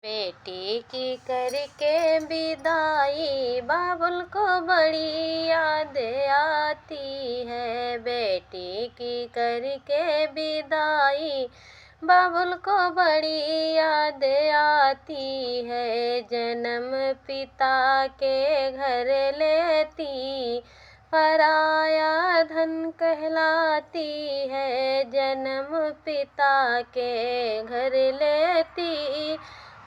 बेटी की करके विदाई बाबुल को बड़ी याद आती है। बेटी की करके विदाई बाबुल को बड़ी याद आती है। जन्म पिता के घर लेती पराया धन कहलाती है। जन्म पिता के घर लेती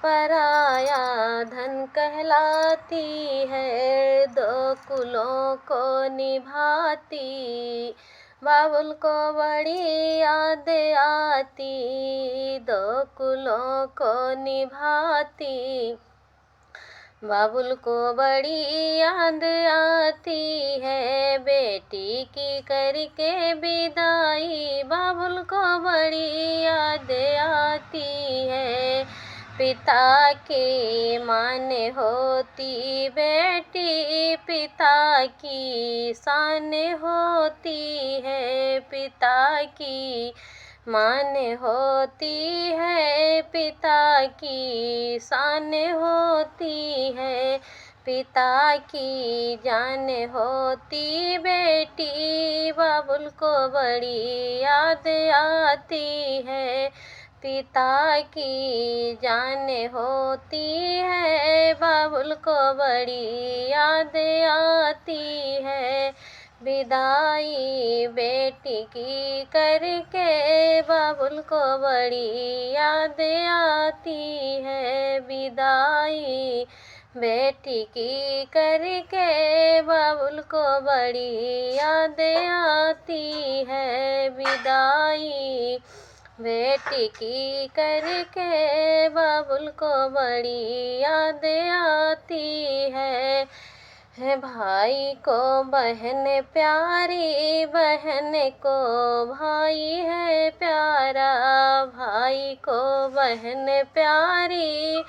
पराया धन कहलाती है। दो कुलों को निभाती बाबुल को बड़ी याद आती। दो कुलों को निभाती बाबुल को बड़ी याद आती है। बेटी की करके विदाई बाबुल को बड़ी याद आती है। पिता की मान होती बेटी पिता की शान होती है। पिता की मान होती है पिता की शान होती है। पिता की जान होती बेटी बाबुल को बड़ी याद आती है। पिता की जान होती है बाबुल को बड़ी याद आती है। विदाई बेटी की करके बाबुल को बड़ी याद आती है। विदाई बेटी की करके बाबुल को बड़ी याद आती है। विदाई बेटी की करके बाबुल को बड़ी याद आती है। भाई को बहन प्यारी बहन को भाई है प्यारा। भाई को बहन प्यारी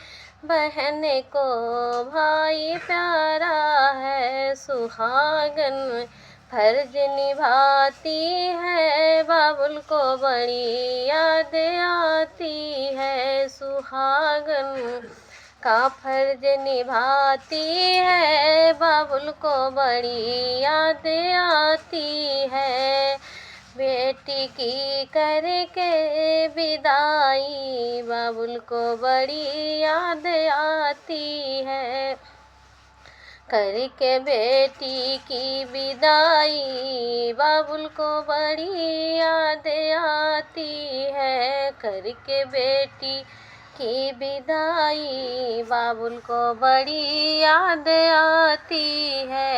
बहन को भाई प्यारा है। सुहागन फर्ज निभाती है बाबुल को बड़ी याद आती है। सुहागन का फर्ज निभाती है बाबुल को बड़ी याद आती है। बेटी की करके विदाई बाबुल को बड़ी याद आती है। करके बेटी की विदाई बाबुल को बड़ी याद आती है। करके बेटी की विदाई बाबुल को बड़ी याद आती है।